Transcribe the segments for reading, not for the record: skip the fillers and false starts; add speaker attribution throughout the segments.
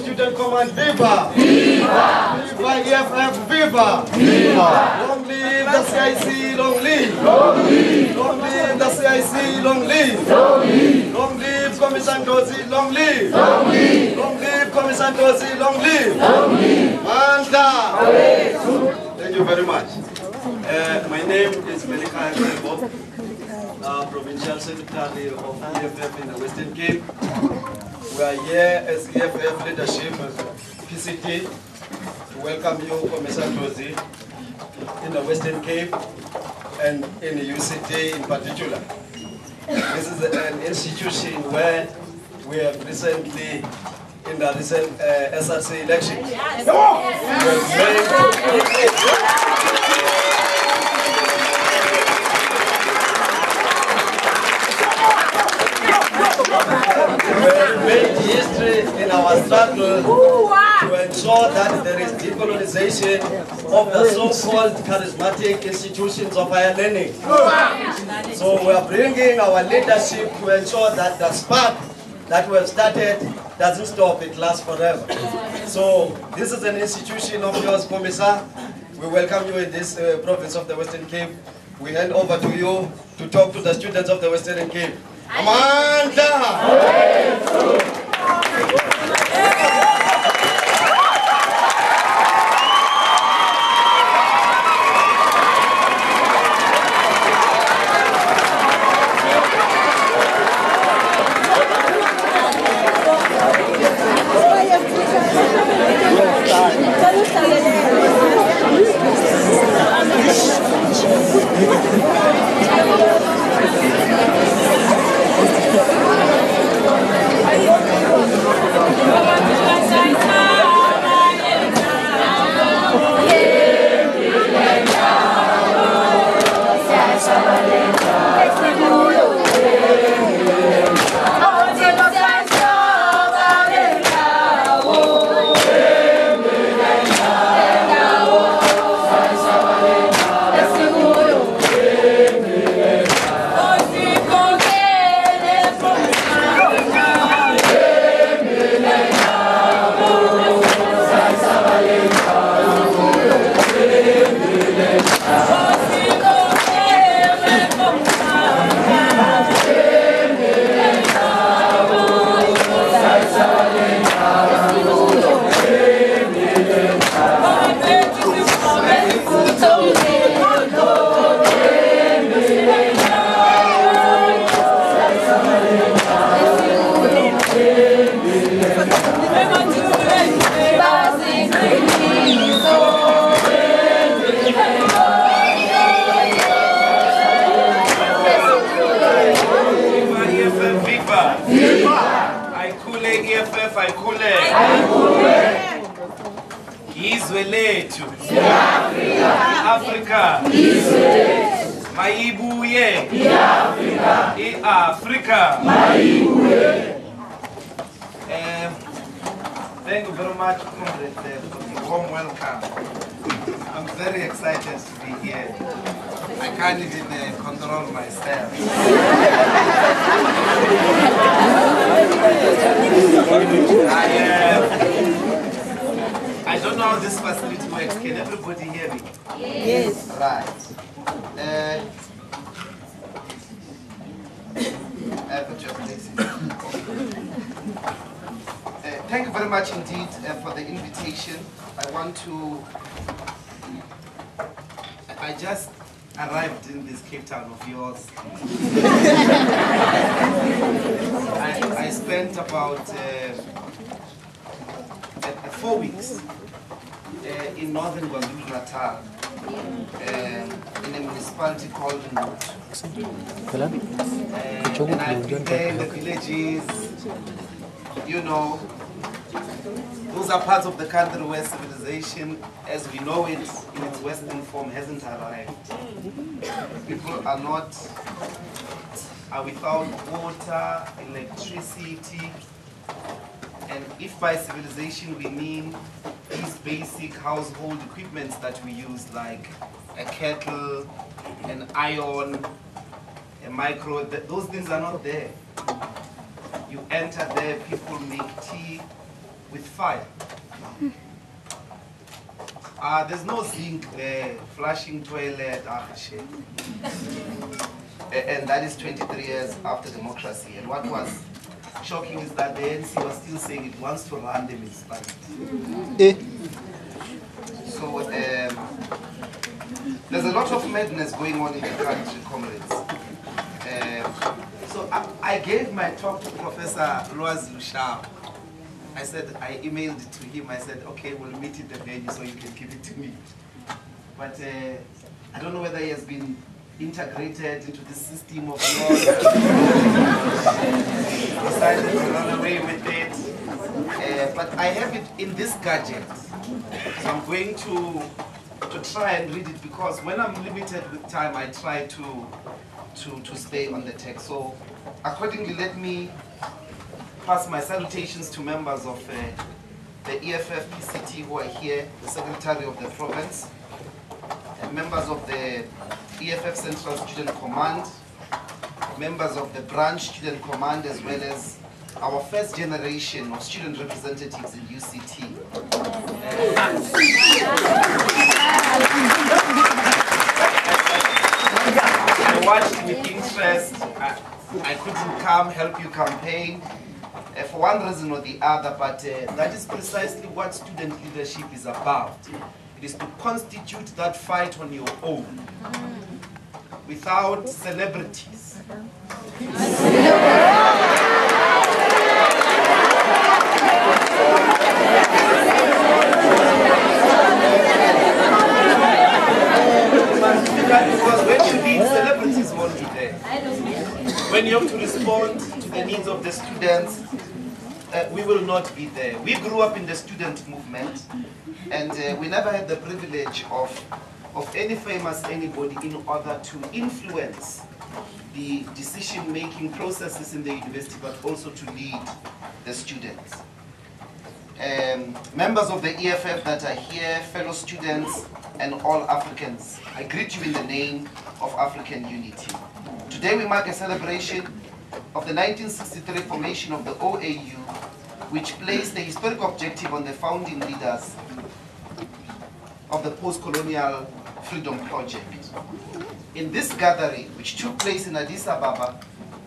Speaker 1: Student Command, viva! Viva! Viva EFF, viva! Viva! Long live the CIC, long live! Long live! Long live the CIC, long live! Long live! Long live Commission Ndlozi, long live! Long live! Long live Commission Ndlozi, long live! Long live! Manda! Thank you very much. My name is Melika Ngebo, Provincial Secretary of EFF in the Western Cape. We are here as EFF leadership, PCT, to welcome you, Commissioner Ndlozi, in the Western Cape and in the UCT in particular. This is an institution where we have recently, in the recent SRC election, we made history in our struggle to ensure that there is decolonization of the so-called charismatic institutions of higher learning. So we are bringing our leadership to ensure that the spark that we have started doesn't stop, it lasts forever. So this is an institution of yours, Commissar. We welcome you in this province of the Western Cape. We hand over to you to talk to the students of the Western Cape. Amanda!
Speaker 2: Thank you very much, Comrade, for the warm welcome. I'm very excited to be here. I can't even control myself. I don't know how this facility works. Can everybody hear me?
Speaker 3: Yes.
Speaker 2: Right. Thank you very much indeed for the invitation. I just arrived in this Cape Town of yours. I spent about 4 weeks in northern KwaZulu-Natal, in a municipality called Mbuyiseni. And I've been there in the villages, you know. Those are parts of the country where civilization, as we know it in its Western form, hasn't arrived. People are without water, electricity, and if by civilization we mean these basic household equipments that we use, like a kettle, an iron, a micro, those things are not there. You enter there, people make tea, with fire. There's no zinc there, flushing toilet, shit. And that is 23 years after democracy. And what was shocking is that the ANC was still saying it wants to run the municipality. So there's a lot of madness going on in the country, comrades. So I gave my talk to Professor Loaz Lushab. I said, I emailed it to him. I said, okay, we'll meet in the venue so you can give it to me. But I don't know whether he has been integrated into the system of law. Decided to run away with it. But I have it in this gadget. So I'm going to try and read it, because when I'm limited with time, I try to stay on the text. So accordingly, let me pass my salutations to members of the EFF PCT who are here, the Secretary of the Province, members of the EFF Central Student Command, members of the Branch Student Command, as well as our first generation of student representatives in UCT. I watched with interest. I couldn't come help you campaign for one reason or the other, but that is precisely what student leadership is about. It is to constitute that fight on your own, without celebrities. Because when you need celebrities won't be there. When you have to respond to the needs of the students, we will not be there. We grew up in the student movement, and we never had the privilege of any famous anybody in order to influence the decision-making processes in the university, but also to lead the students. Members of the EFF that are here, fellow students, and all Africans, I greet you in the name of African unity. Today we mark a celebration of the 1963 formation of the OAU, which placed the historic objective on the founding leaders of the Post-Colonial Freedom Project. In this gathering, which took place in Addis Ababa,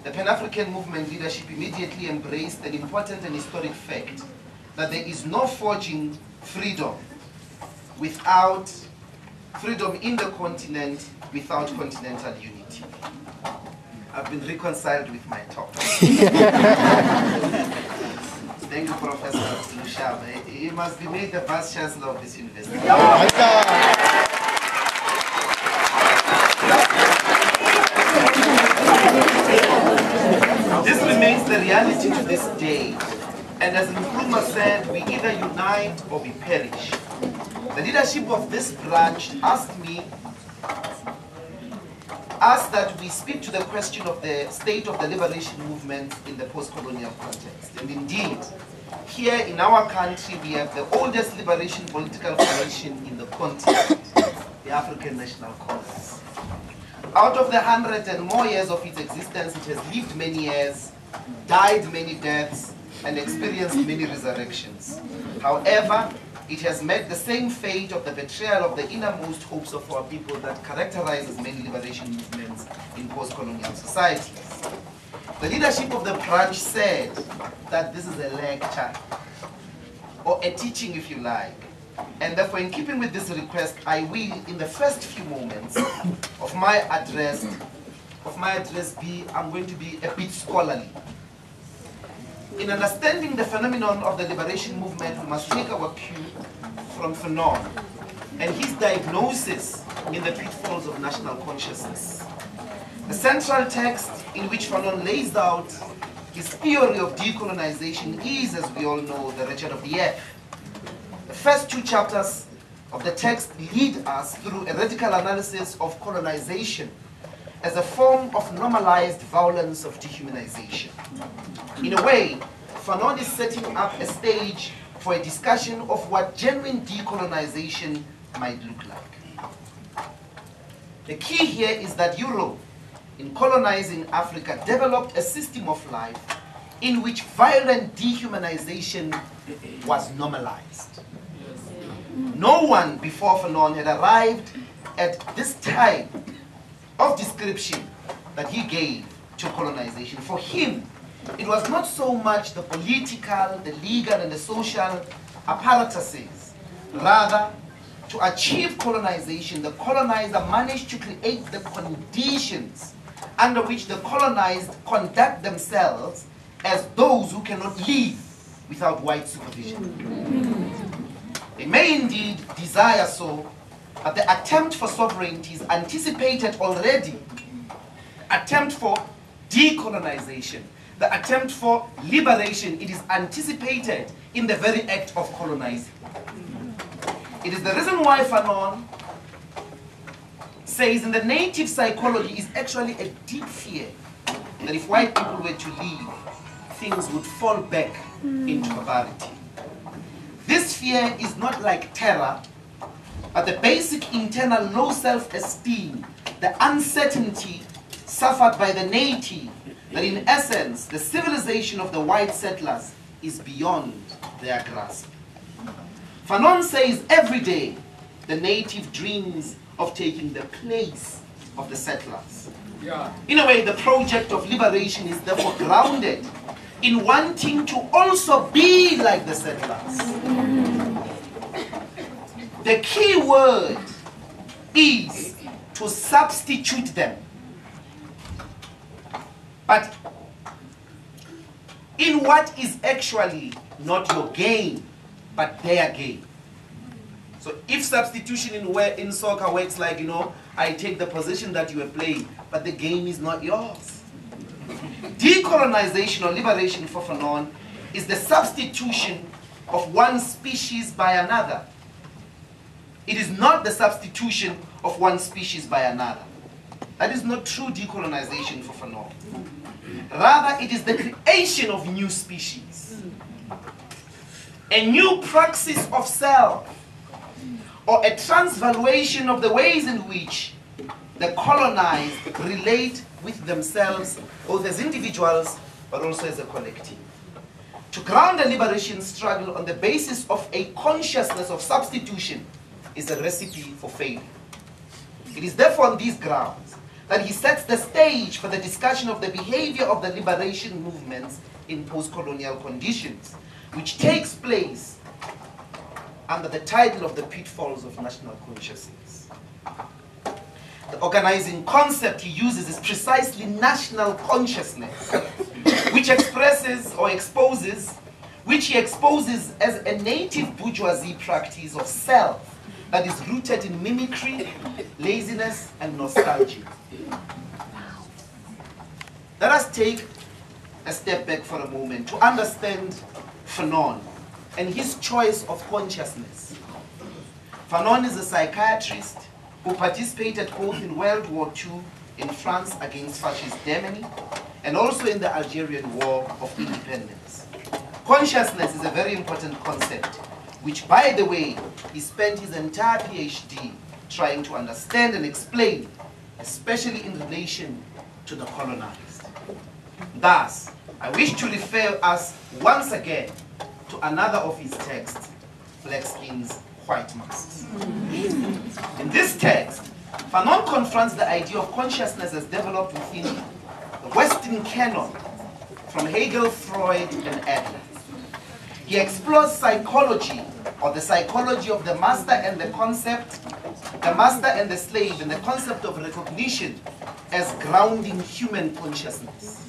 Speaker 2: the Pan-African movement leadership immediately embraced an important and historic fact that there is no forging freedom without freedom in the continent without continental unity. I've been reconciled with my talk. Thank you, Professor Lushab. He must be made the Vice Chancellor of this university. This remains the reality to this day. And as Nkrumah said, we either unite or we perish. The leadership of this branch asked that we speak to the question of the state of the liberation movement in the post-colonial context. And indeed, here in our country, we have the oldest liberation political coalition in the continent, the African National Congress. Out of the 100 and more years of its existence, it has lived many years, died many deaths, and experienced many resurrections. However, it has met the same fate of the betrayal of the innermost hopes of our people that characterizes many liberation movements in post-colonial societies. The leadership of the branch said that this is a lecture, or a teaching if you like. And therefore, in keeping with this request, I will, in the first few moments of my address, I'm going to be a bit scholarly. In understanding the phenomenon of the liberation movement, we must take our cue from Fanon and his diagnosis in the pitfalls of national consciousness. The central text in which Fanon lays out his theory of decolonization is, as we all know, the Wretched of the Earth. The first two chapters of the text lead us through a radical analysis of colonization as a form of normalized violence of dehumanization. In a way, Fanon is setting up a stage for a discussion of what genuine decolonization might look like. The key here is that Europe, in colonizing Africa, developed a system of life in which violent dehumanization was normalized. No one before Fanon had arrived at this type of description that he gave to colonization. For him, it was not so much the political, the legal, and the social apparatuses. Rather, to achieve colonization, the colonizer managed to create the conditions under which the colonized conduct themselves as those who cannot live without white supervision. They may indeed desire so, but the attempt for sovereignty is anticipated already. Attempt for decolonization, the attempt for liberation, it is anticipated in the very act of colonizing. It is the reason why Fanon says in the native psychology is actually a deep fear that if white people were to leave, things would fall back into barbarity. This fear is not like terror, but the basic internal low self-esteem, the uncertainty suffered by the native, that in essence, the civilization of the white settlers is beyond their grasp. Fanon says every day, the native dreams of taking the place of the settlers. In a way, the project of liberation is therefore grounded in wanting to also be like the settlers. The key word is to substitute them. But in what is actually not your gain, but their gain. So if substitution in soccer works like, you know, I take the position that you were playing, but the game is not yours. Decolonization or liberation for Fanon is the substitution of one species by another. It is not the substitution of one species by another. That is not true decolonization for Fanon. Rather, it is the creation of new species. A new praxis of self, or a transvaluation of the ways in which the colonized relate with themselves, both as individuals, but also as a collective. To ground a liberation struggle on the basis of a consciousness of substitution is a recipe for failure. It is therefore on these grounds that he sets the stage for the discussion of the behavior of the liberation movements in post-colonial conditions, which takes place under the title of the pitfalls of national consciousness. The organizing concept he uses is precisely national consciousness, which expresses or exposes, which he exposes as a native bourgeoisie practice of self that is rooted in mimicry, laziness, and nostalgia. Let us take a step back for a moment to understand Fanon and his choice of consciousness. Fanon is a psychiatrist who participated both in World War II in France against fascist Germany and also in the Algerian War of Independence. Consciousness is a very important concept, which, by the way, he spent his entire PhD trying to understand and explain, especially in relation to the colonized. Thus, I wish to refer us once again to another of his texts, Black Skins, White Masks. In this text, Fanon confronts the idea of consciousness as developed within the Western canon from Hegel, Freud, and Adler. He explores psychology, or the psychology of the master and the concept, the master and the slave, and the concept of recognition as grounding human consciousness.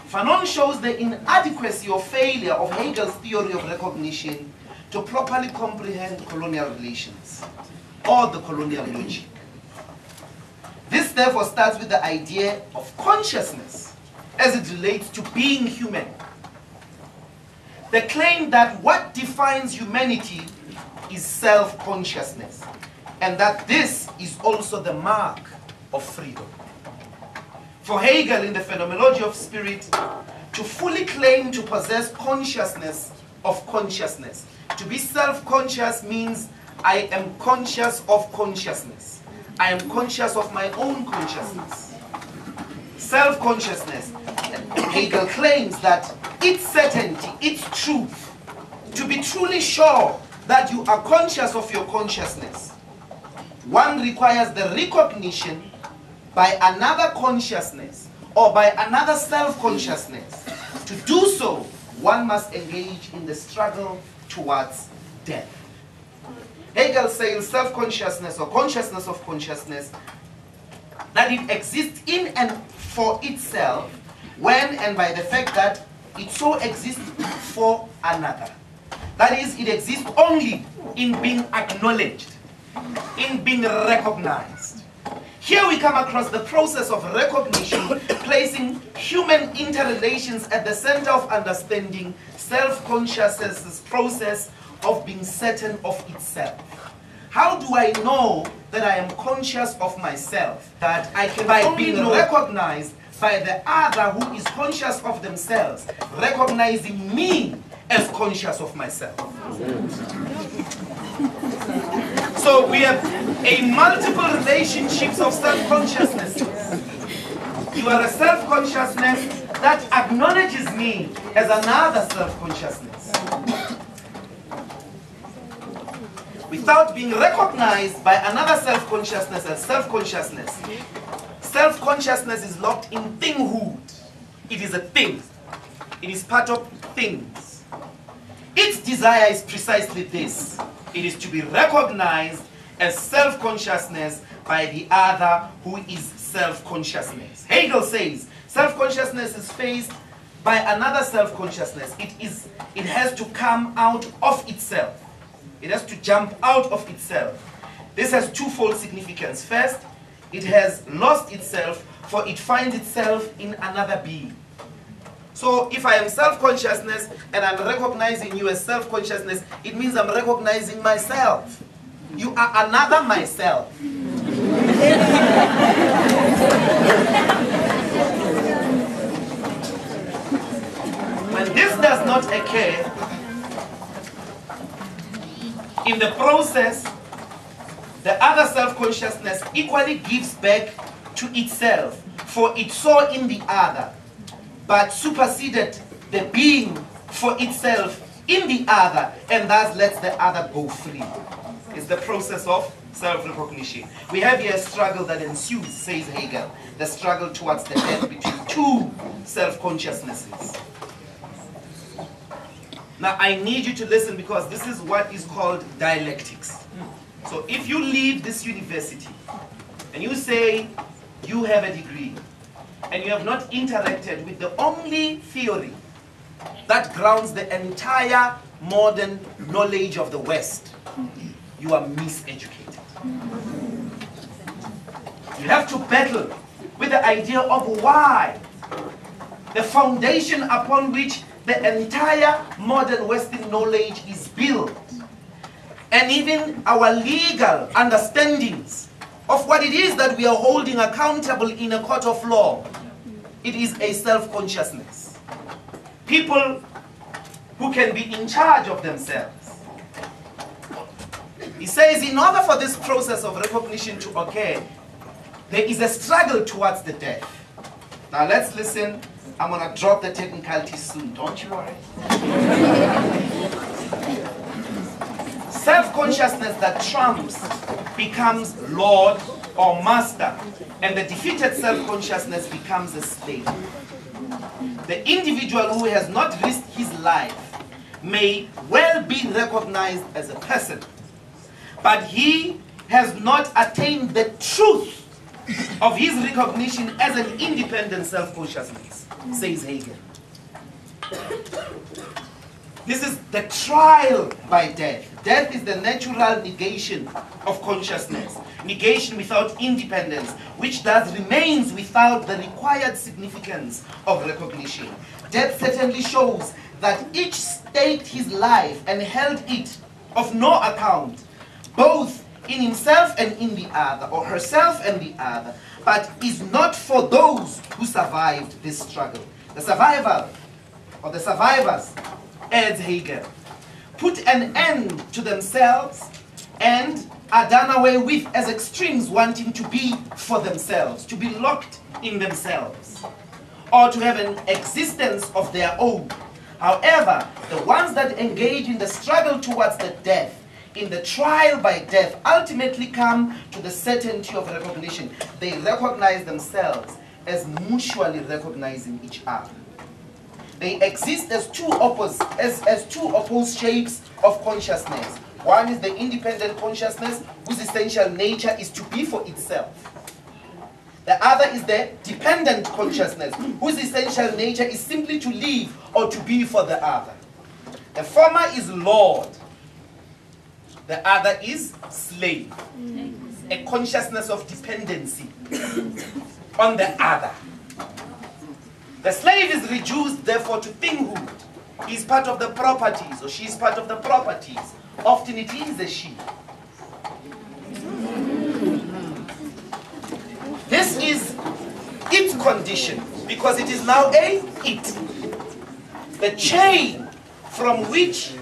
Speaker 2: Fanon shows the inadequacy or failure of Hegel's theory of recognition to properly comprehend colonial relations, or the colonial logic. This therefore starts with the idea of consciousness as it relates to being human. The claim that what defines humanity is self-consciousness, and that this is also the mark of freedom. For Hegel, in the Phenomenology of Spirit, to fully claim to possess consciousness of consciousness, to be self-conscious means I am conscious of consciousness. I am conscious of my own consciousness. Self-consciousness. Hegel claims that its certainty, its truth, to be truly sure that you are conscious of your consciousness, one requires the recognition by another consciousness or by another self-consciousness. To do so, one must engage in the struggle towards death. Hegel says self-consciousness or consciousness of consciousness, that it exists in and for itself when and by the fact that it so exists for another. That is, it exists only in being acknowledged, in being recognized. Here we come across the process of recognition, placing human interrelations at the center of understanding self-consciousness's process of being certain of itself. How do I know that I am conscious of myself? That I can by being recognized by the other who is conscious of themselves, recognizing me as conscious of myself. So we have a multiple relationships of self-consciousness. You are a self-consciousness that acknowledges me as another self-consciousness. Without being recognized by another self-consciousness as self-consciousness, self-consciousness is locked in thinghood. It is a thing. It is part of things. Its desire is precisely this. It is to be recognized as self-consciousness by the other who is self-consciousness. Hegel says self-consciousness is faced by another self-consciousness. It has to come out of itself. It has to jump out of itself. This has twofold significance. First, it has lost itself, for it finds itself in another being. So if I am self-consciousness and I'm recognizing you as self-consciousness, it means I'm recognizing myself. You are another myself. When this does not occur, in the process, the other self-consciousness equally gives back to itself, for it saw in the other, but superseded the being for itself in the other, and thus lets the other go free. It's the process of self-recognition. We have here a struggle that ensues, says Hegel, the struggle towards the death between two self-consciousnesses. Now I need you to listen, because this is what is called dialectics. So if you leave this university and you say you have a degree and you have not interacted with the only theory that grounds the entire modern knowledge of the West, you are miseducated. You have to battle with the idea of why the foundation upon which the entire modern Western knowledge is built, and even our legal understandings of what it is that we are holding accountable in a court of law, it is a self-consciousness. People who can be in charge of themselves. He says in order for this process of recognition to occur, there is a struggle towards the death. Now let's listen. I'm going to drop the technicalities soon, don't you worry. Self-consciousness that trumps becomes lord or master, and the defeated self-consciousness becomes a slave. The individual who has not risked his life may well be recognized as a person, but he has not attained the truth of his recognition as an independent self-consciousness, says Hegel. This is the trial by death. Death is the natural negation of consciousness, negation without independence, which thus remains without the required significance of recognition. Death certainly shows that each staked his life and held it of no account, both in himself and in the other, or herself and the other, but is not for those who survived this struggle. The survivor, or the survivors, adds Hegel, put an end to themselves and are done away with as extremes, wanting to be for themselves, to be locked in themselves, or to have an existence of their own, However, the ones that engage in the struggle towards the death, in the trial by death, ultimately come to the certainty of recognition. They recognize themselves as mutually recognizing each other. They exist as two opposed shapes of consciousness. One is the independent consciousness, whose essential nature is to be for itself. The other is the dependent consciousness, whose essential nature is simply to live or to be for the other. The former is Lord. The other is slave. A consciousness of dependency on the other. The slave is reduced, therefore, to thinghood. He is part of the properties, or she is part of the properties. Often it is a she. This is its condition, because it is now a it. The chain from which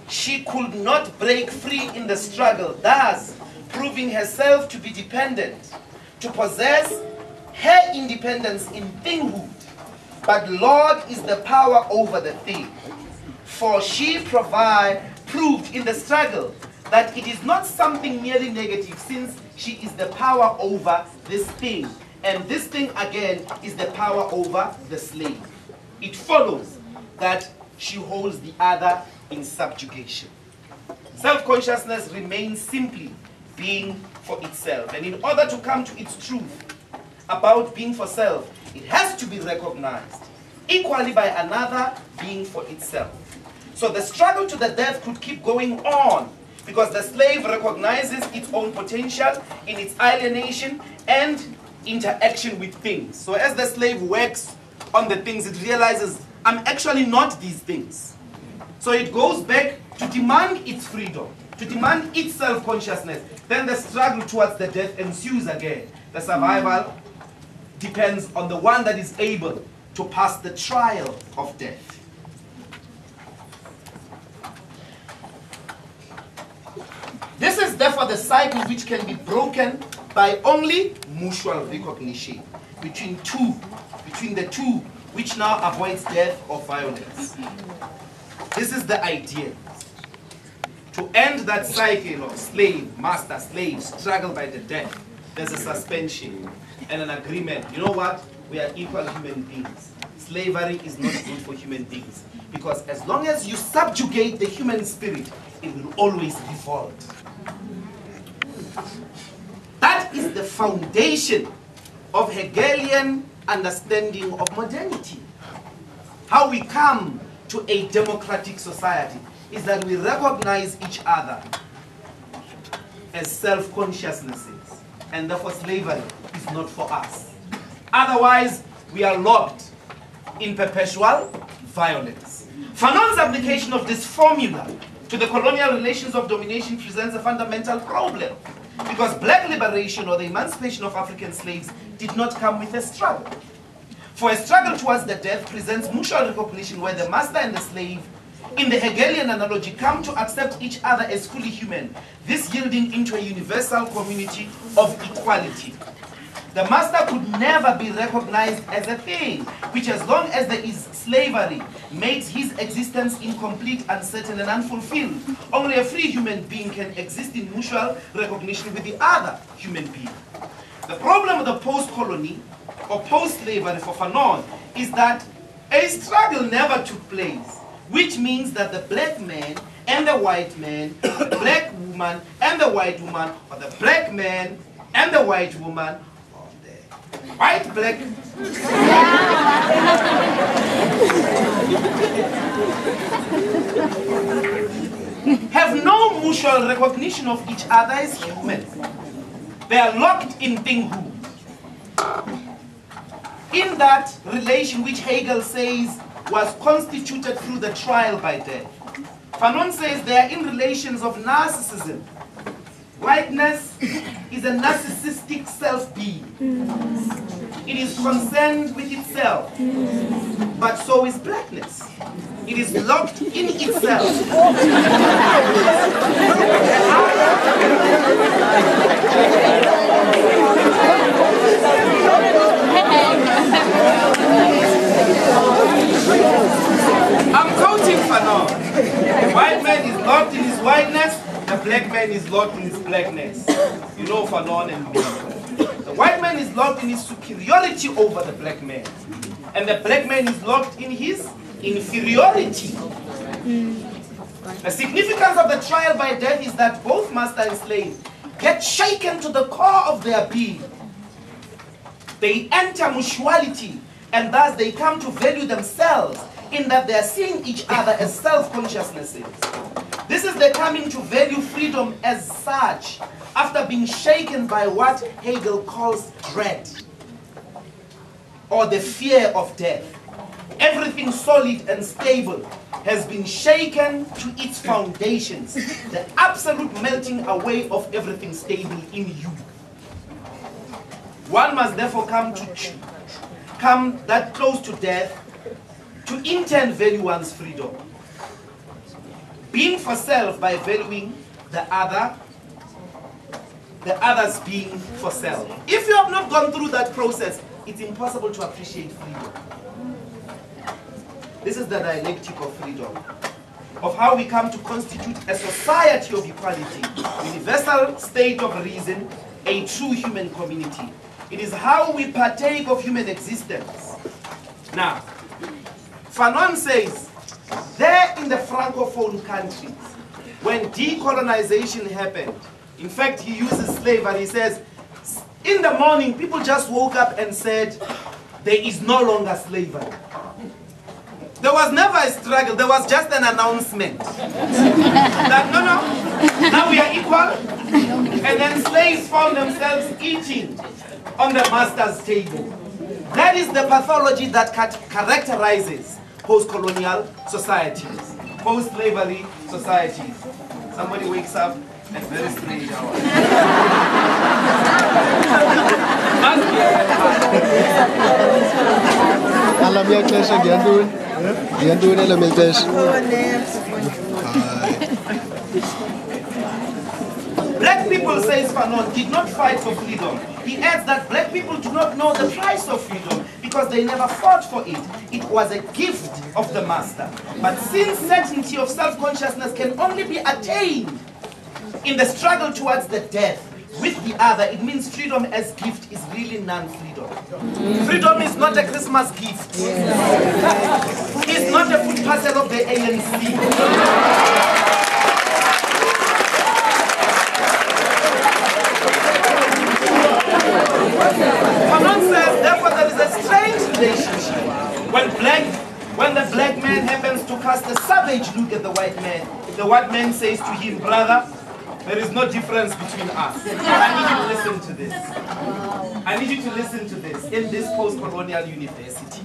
Speaker 2: she could not break free in the struggle, thus proving herself to be dependent, to possess her independence in thinghood. But Lord is the power over the thing. For she proved in the struggle that it is not something merely negative, since she is the power over this thing. And this thing again is the power over the slave. It follows that she holds the other in subjugation. Self-consciousness remains simply being for itself. And in order to come to its truth about being for self, it has to be recognized equally by another being for itself. So the struggle to the death could keep going on, because the slave recognizes its own potential in its alienation and interaction with things. So as the slave works on the things, it realizes, I'm actually not these things. So it goes back to demand its freedom, to demand its self-consciousness. Then the struggle towards the death ensues again. The survival depends on the one that is able to pass the trial of death. This is therefore the cycle which can be broken by only mutual recognition between the two, which now avoids death or violence. This is the idea. To end that cycle of slave, master, slave, struggle by the death, there's a suspension and an agreement. You know what? We are equal human beings. Slavery is not good for human beings, because as long as you subjugate the human spirit, it will always revolt. That is the foundation of Hegelian understanding of modernity. How we come to a democratic society is that we recognize each other as self-consciousnesses, and therefore slavery is not for us. Otherwise, we are locked in perpetual violence. Fanon's application of this formula to the colonial relations of domination presents a fundamental problem, because black liberation, or the emancipation of African slaves, did not come with a struggle. For a struggle towards the death presents mutual recognition, where the master and the slave, in the Hegelian analogy, come to accept each other as fully human, this yielding into a universal community of equality. The master could never be recognized as a thing, which, as long as there is slavery, makes his existence incomplete, uncertain, and unfulfilled. Only a free human being can exist in mutual recognition with the other human being. The problem of the post-colony or post-slavery for Fanon is that a struggle never took place, which means that the black man and the white man, the black woman and the white woman, or the black man and the white woman, white, black, have no mutual recognition of each other as human. They are locked in thinghood. In that relation which Hegel says was constituted through the trial by death, Fanon says they are in relations of narcissism. Whiteness is a narcissistic self-being. It is concerned with itself, but so is blackness. It is locked in itself. I'm man is locked in his blackness. You know Fanon and me. The white man is locked in his superiority over the black man. And the black man is locked in his inferiority. The significance of the trial by death is that both master and slave get shaken to the core of their being. They enter mutuality, and thus they come to value themselves in that they are seeing each other as self-consciousnesses. This is the coming to value freedom as such, after being shaken by what Hegel calls dread, or the fear of death. Everything solid and stable has been shaken to its foundations, the absolute melting away of everything stable in you. One must therefore come that close to death to in turn value one's freedom. Being for self by valuing the others being for self. If you have not gone through that process, it's impossible to appreciate freedom. This is the dialectic of freedom, of how we come to constitute a society of equality, universal state of reason, a true human community. It is how we partake of human existence. Now, Fanon says, there in the Francophone countries, when decolonization happened, in fact, he uses slavery. He says, in the morning, people just woke up and said, there is no longer slavery. There was never a struggle. There was just an announcement that, no, now we are equal. And then slaves found themselves eating on the master's table. That is the pathology that characterizes post-colonial societies, post-slavery societies. Somebody wakes up at very strange hours. Black people, says Fanon, did not fight for freedom. He adds that black people do not know the price of freedom because they never fought for it. It was a gift of the master. But since certainty of self-consciousness can only be attained in the struggle towards the death with the other, it means freedom as gift is really non-freedom. Freedom is not a Christmas gift. It's not a food parcel of the ANC. Fanon says, therefore, there is a strange relationship when the black man happens to cast a savage look at the white man. The white man says to him, brother, there is no difference between us. I need you to listen to this. I need you to listen to this in this post-colonial university.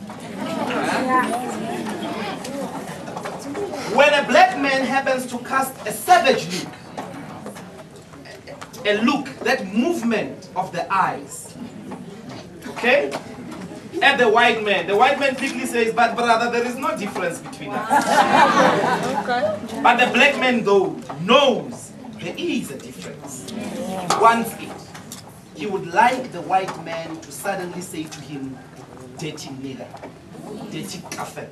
Speaker 2: When a black man happens to cast a savage look, a look, that movement of the eyes, okay, at the white man quickly says, but brother, there is no difference between us. But the black man, though, knows there is a difference. He wants it. He would like the white man to suddenly say to him, dirty nigger, dirty kafir.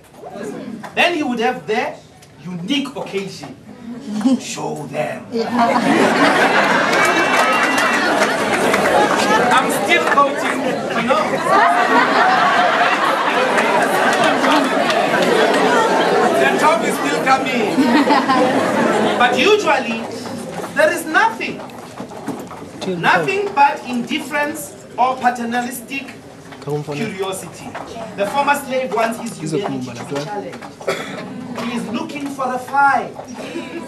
Speaker 2: Then he would have the unique occasion to show them. I'm still quoting, you know. The top is still coming. But usually, there is nothing but indifference or paternalistic curiosity. The former slave wants his humanity to be challenged. He is looking for a fight.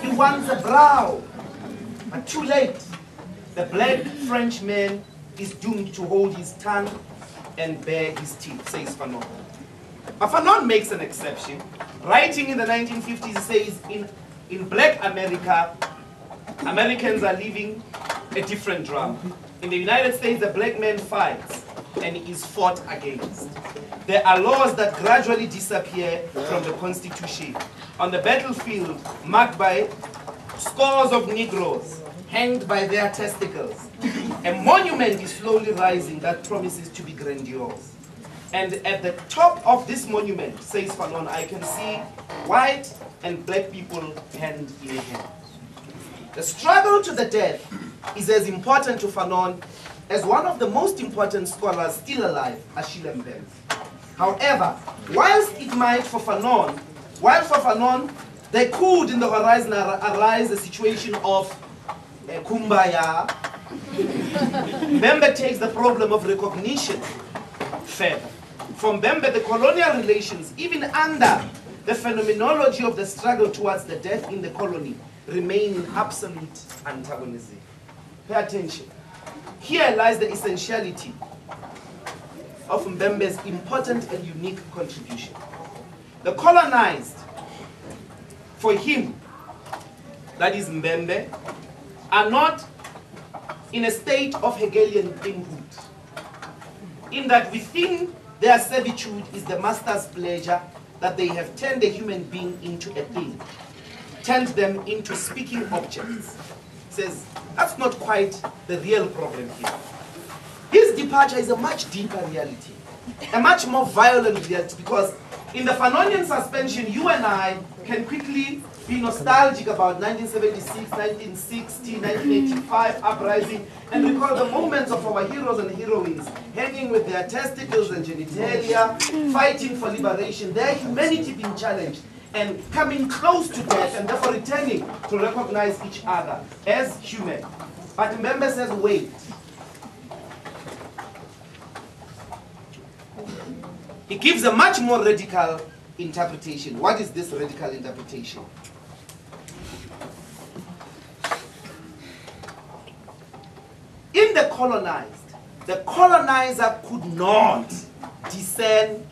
Speaker 2: He wants a brow. But too late. The black Frenchman is doomed to hold his tongue and bare his teeth, says Fanon. But Fanon makes an exception. Writing in the 1950s, he says, in black America, Americans are living a different drama. In the United States, the black man fights and is fought against. There are laws that gradually disappear from the Constitution. On the battlefield, marked by scores of Negroes hanged by their testicles, a monument is slowly rising that promises to be grandiose. And at the top of this monument, says Fanon, I can see white and black people hand in hand. The struggle to the death is as important to Fanon as one of the most important scholars still alive, Achille Mbembe. However, whilst it might for Fanon, there could in the horizon arise a situation of kumbaya, Mbembe takes the problem of recognition further. For Mbembe, the colonial relations, even under the phenomenology of the struggle towards the death in the colony, remain in absolute antagonism. Pay attention. Here lies the essentiality of Mbembe's important and unique contribution. The colonized, for him, that is Mbembe, are not in a state of Hegelian thinghood, in that within their servitude is the master's pleasure that they have turned a human being into a thing, turned them into speaking objects. Says, that's not quite the real problem here. His departure is a much deeper reality, a much more violent reality, because in the Fanonian suspension, you and I can quickly be nostalgic about 1976, 1960, 1985 uprising, and recall the moments of our heroes and heroines hanging with their testicles and genitalia, fighting for liberation, their humanity being challenged, and coming close to death, and therefore returning to recognize each other as human. But Mbembe says, wait. He gives a much more radical interpretation. What is this radical interpretation? In the colonized, the colonizer could not discern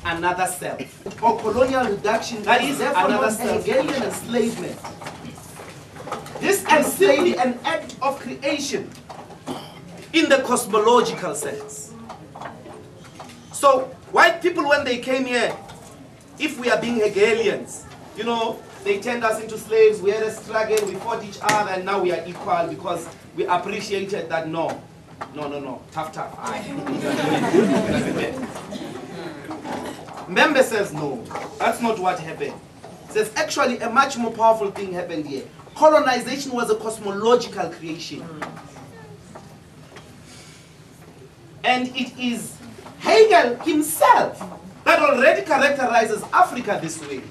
Speaker 2: another self, or colonial reduction, that is another self, Hegelian enslavement. This is simply an act of creation in the cosmological sense. So white people, when they came here, if we are being Hegelians, you know, they turned us into slaves, we had a struggle, we fought each other, and now we are equal because we appreciated that no, tough. Mbembe says no, that's not what happened. He says actually a much more powerful thing happened here. Colonization was a cosmological creation. And it is Hegel himself that already characterizes Africa this way.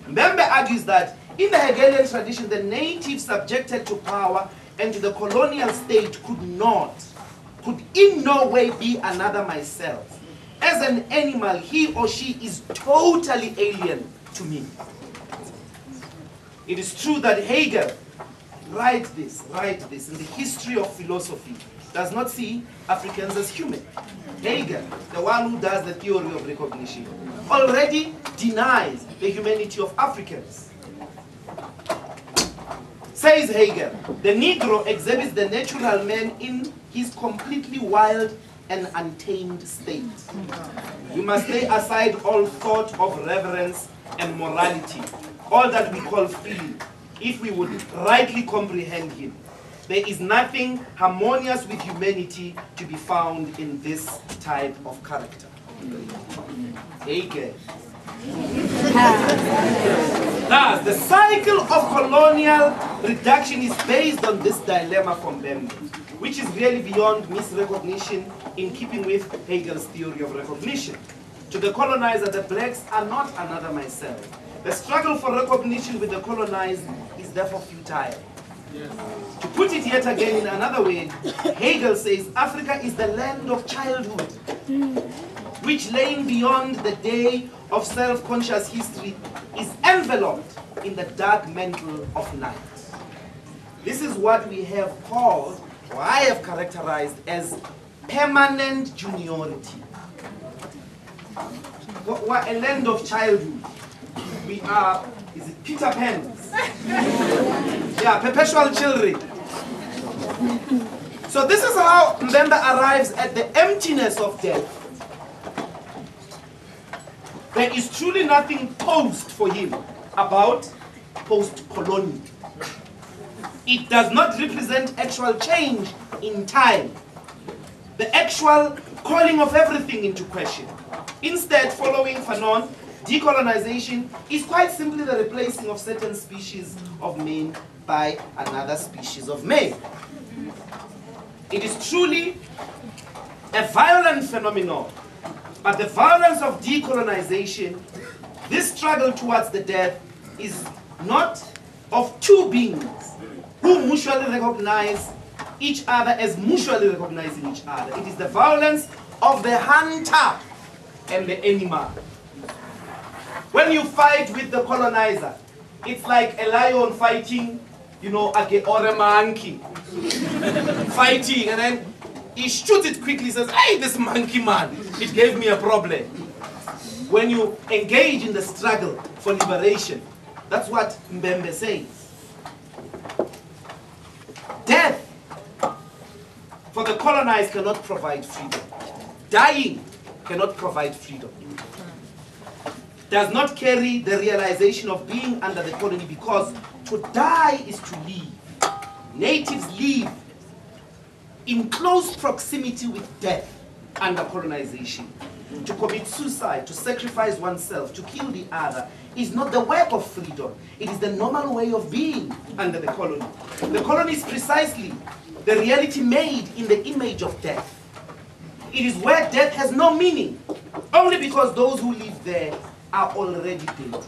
Speaker 2: Mbembe argues that in the Hegelian tradition, the native subjected to power and to the colonial state could in no way be another myself. As an animal, he or she is totally alien to me. It is true that Hegel, write this, in the history of philosophy, does not see Africans as human. Hegel, the one who does the theory of recognition, already denies the humanity of Africans. Says Hegel, the Negro exhibits the natural man in his completely wild and untamed state. We must lay aside all thought of reverence and morality, all that we call feeling, if we would rightly comprehend him. There is nothing harmonious with humanity to be found in this type of character. Hegel. Thus, the cycle of colonial reduction is based on this dilemma from Mbembe, which is really beyond misrecognition in keeping with Hegel's theory of recognition. To the colonizer, the blacks are not another myself. The struggle for recognition with the colonized is therefore futile. Yes. To put it yet again in another way, Hegel says Africa is the land of childhood, which laying beyond the day of self-conscious history is enveloped in the dark mantle of night. This is what we have called, or I have characterized as permanent juniority. We're a land of childhood. We are, is it Peter Pans? Yeah, perpetual children. So this is how Mbembe arrives at the emptiness of death. There is truly nothing post for him about post-colonial. It does not represent actual change in time, the actual calling of everything into question. Instead, following Fanon, Decolonization is quite simply the replacing of certain species of men by another species of men. It is truly a violent phenomenon, but the violence of decolonization, this struggle towards the death, is not of two beings who mutually recognize each other as mutually recognizing each other. It is the violence of the hunter and the animal. When you fight with the colonizer, it's like a lion fighting, you know, or a monkey fighting, and then he shoots it quickly, says, hey, this monkey man, it gave me a problem. When you engage in the struggle for liberation, that's what Mbembe says. Death for the colonized cannot provide freedom. Dying cannot provide freedom. Does not carry the realization of being under the colony, because to die is to live. Natives live in close proximity with death under colonization. To commit suicide, to sacrifice oneself, to kill the other, is not the work of freedom. It is the normal way of being under the colony. The colony is precisely the reality made in the image of death. It is where death has no meaning, only because those who live there are already dead.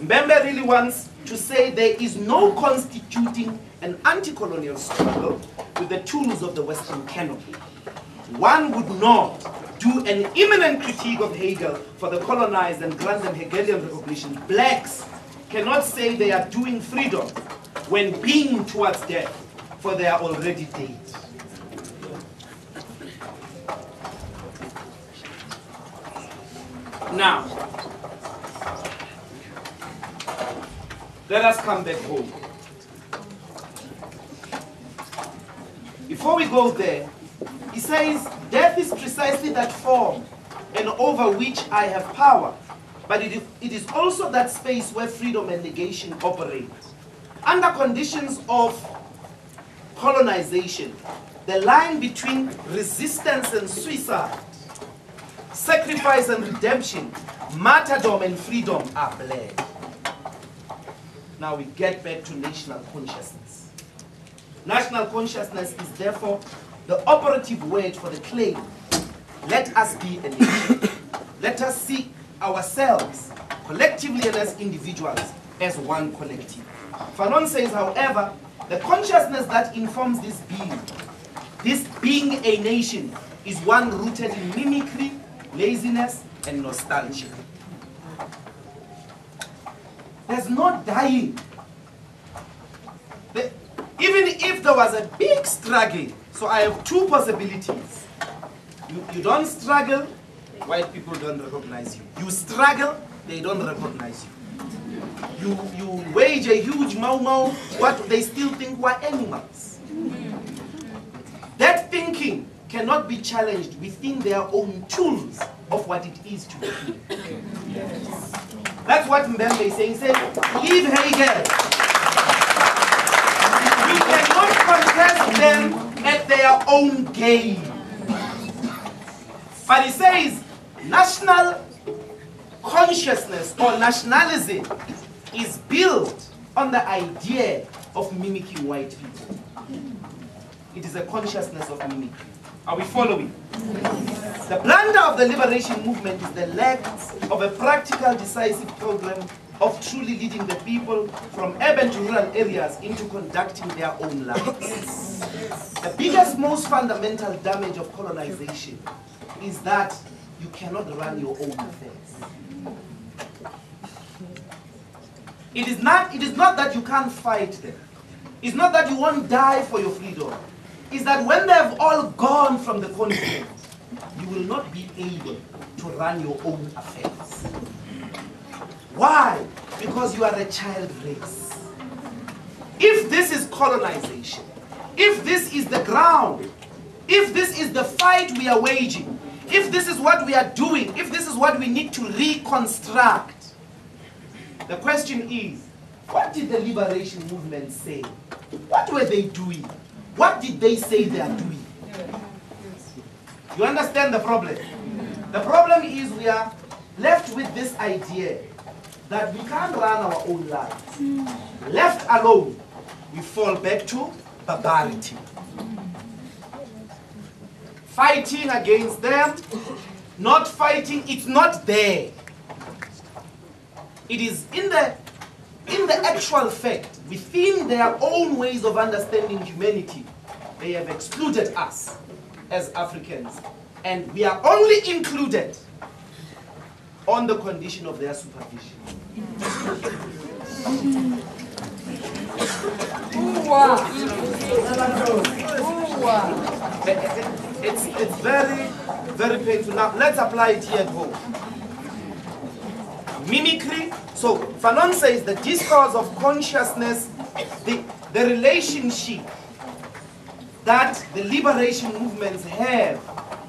Speaker 2: Mbembe really wants to say there is no constituting an anti-colonial struggle with the tools of the Western canopy. One would not do an imminent critique of Hegel for the colonized and grant them Hegelian recognition. Blacks cannot say they are doing freedom when being towards death, for they are already dead. Now, let us come back home. Before we go there, he says, death is precisely that form and over which I have power, but it is also that space where freedom and negation operate. Under conditions of colonization, the line between resistance and suicide, sacrifice and redemption, martyrdom and freedom are blurred. Now we get back to national consciousness. National consciousness is therefore the operative word for the claim, let us be a nation. Let us see ourselves, collectively and as individuals, as one collective. Fanon says, however, the consciousness that informs this being a nation, is one rooted in mimicry, laziness, and nostalgia. There's no dying. Even if there was a big struggle, so I have two possibilities. You don't struggle, white people don't recognize you. You struggle, they don't recognize you. You wage a huge mau-mau, what they still think we're animals. That thinking cannot be challenged within their own tools of what it is to be. That's what Mbembe is saying. He said, leave Hegel. You cannot contest them at their own game. But he says, national consciousness or nationalism is built on the idea of mimicking white people. It is a consciousness of mimicry. Are we following? The blunder of the liberation movement is the lack of a practical, decisive program of truly leading the people from urban to rural areas into conducting their own lives. The biggest, most fundamental damage of colonization is that you cannot run your own affairs. It is not that you can't fight them. It's not that you won't die for your freedom. It's that when they have all gone from the continent, you will not be able to run your own affairs. Why? Because you are a child race. If this is colonization, if this is the ground, if this is the fight we are waging, if this is what we are doing, if this is what we need to reconstruct, the question is, what did the liberation movement say? What were they doing? What did they say they are doing? You understand the problem? The problem is we are left with this idea that we can't run our own lives. Left alone, we fall back to barbarity. Fighting against them, not fighting, it's not there. It is in the actual fact, within their own ways of understanding humanity, they have excluded us as Africans. And we are only included on the condition of their supervision. It's very, very painful. Now, let's apply it here at home. Mimicry. So, Fanon says the discourse of consciousness, the relationship that the liberation movements have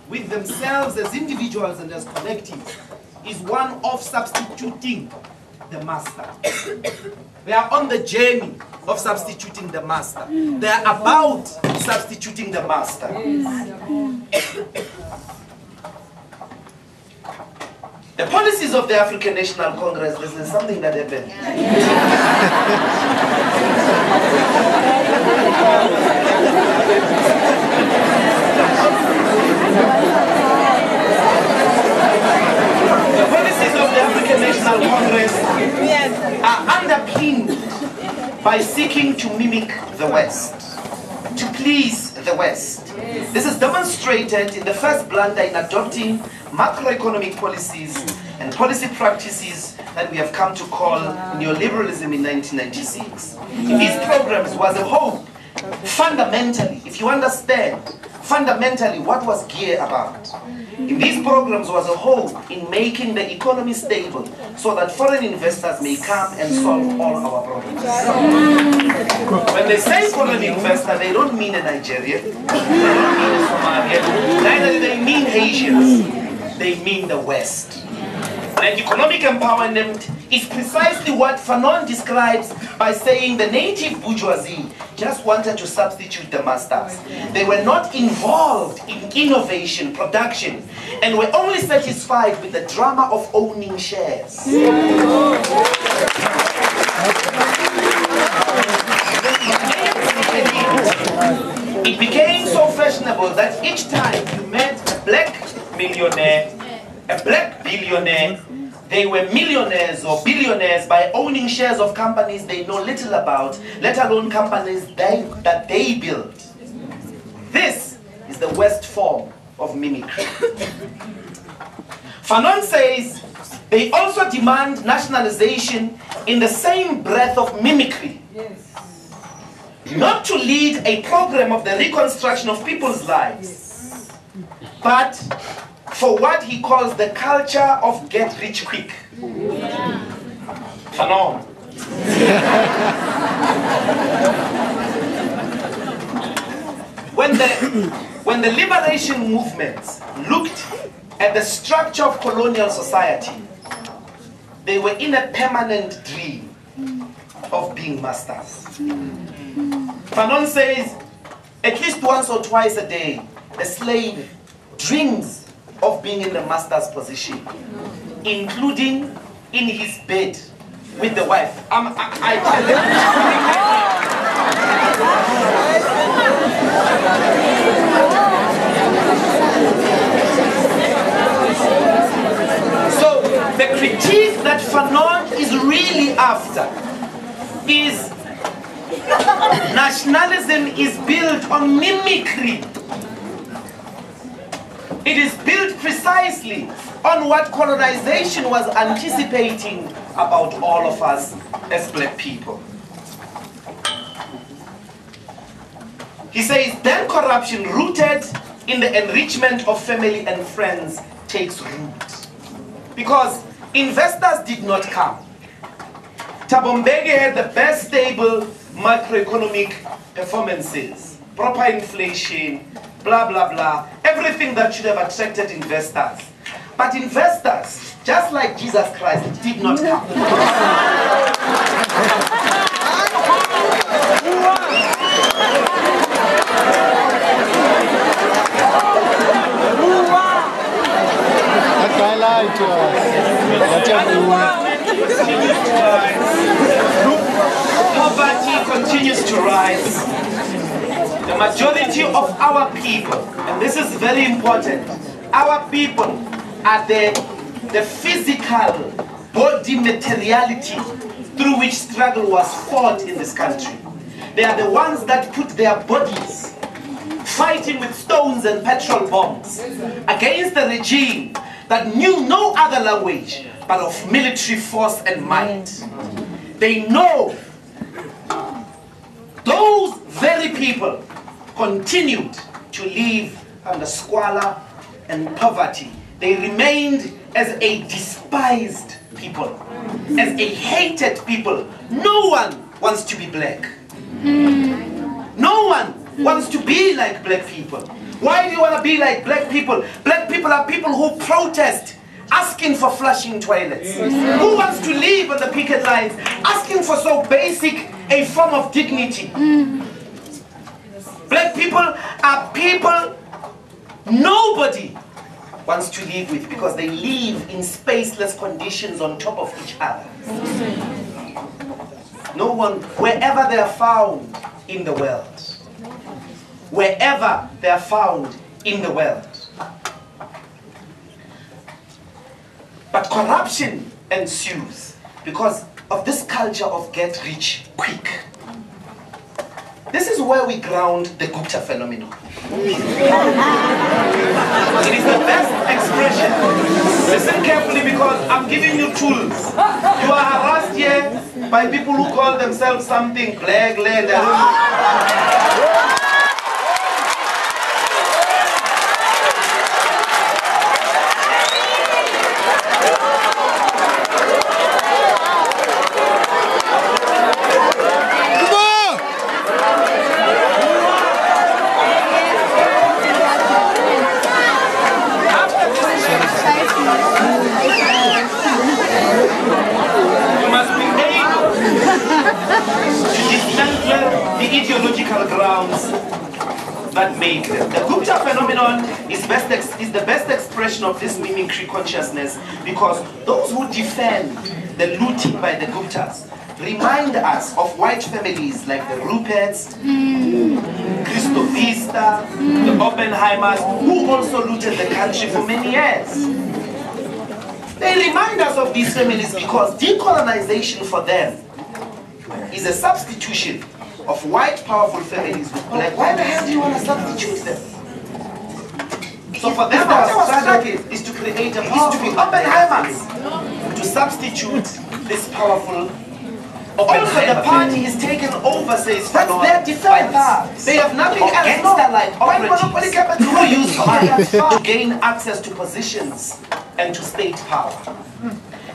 Speaker 2: with themselves as individuals and as collectives is one of substituting the master. They are on the journey of substituting the master. They are about substituting the master. The policies of the African National Congress, this is something that happened. The policies of the African National Congress are underpinned by seeking to mimic the West, to please the West. This is demonstrated in the first blunder in adopting macroeconomic policies and policy practices that we have come to call neoliberalism in 1996. In these programs was a hope, fundamentally, if you understand, fundamentally what was geared about. In these programs was a hope in making the economy stable so that foreign investors may come and solve all our problems. When they say foreign investor, they don't mean a Nigerian, they don't mean a Somalian, neither do they mean Haitians, they mean the West. And economic empowerment is precisely what Fanon describes by saying the native bourgeoisie just wanted to substitute the masters. They were not involved in innovation, production, and were only satisfied with the drama of owning shares. It became so fashionable that each time you met a black millionaire, a black billionaire, they were millionaires or billionaires by owning shares of companies they know little about, let alone companies that they built. This is the West form of mimicry. Fanon says they also demand nationalization in the same breath of mimicry. Not to lead a program of the reconstruction of people's lives, but for what he calls the culture of get rich quick. Fanon. When the liberation movements looked at the structure of colonial society, they were in a permanent dream of being masters. Fanon says, at least once or twice a day, the slave dreams of being in the master's position, including in his bed with the wife. So the critique that Fanon is really after is nationalism is built on mimicry. It is built precisely on what colonization was anticipating about all of us as black people. He says, then corruption rooted in the enrichment of family and friends takes root. Because investors did not come. Thabo Mbeki had the best stable macroeconomic performances, proper inflation, blah, blah, blah, everything that should have attracted investors. But investors, just like Jesus Christ, did not come.
Speaker 3: That guy lied to us. rights. The majority of our people, and this is very important, our people are the physical body materiality through which struggle was fought in this country. They are the ones that put their bodies fighting with stones and petrol bombs against the regime that knew no other language but of military force and might. They know those very people continued to live under squalor and poverty. They remained as a despised people, as a hated people. No one wants to be black. No one wants to be like black people. Why do you want to be like black people? Black people are people who protest, asking for flushing toilets. Who wants to live on the picket lines, asking for so basic a form of dignity? Black people are people nobody wants to live with because they live in spaceless conditions on top of each other. No one, wherever they are found in the world, wherever they are found in the world. But corruption ensues because of this culture of get rich quick. This is where we ground the Gupta phenomenon. It is the best expression. Listen carefully because I'm giving you tools. You are harassed here by people who call themselves something black, the ideological grounds that make them. The Gupta phenomenon is the best expression of this mimicry consciousness because those who defend the looting by the Guptas remind us of white families like the Ruperts, Christopista, the Oppenheimers, who also looted the country for many years. They remind us of these families because decolonization for them is a substitution of white powerful families with black. Why the hell do you want to substitute them? So for them, our strategy is to create a powerful Oppenheimers to substitute this powerful. Also, the party is taken over, says Fanon, their defense. They have nothing else. Like operatives who use money to gain access to positions and to state power.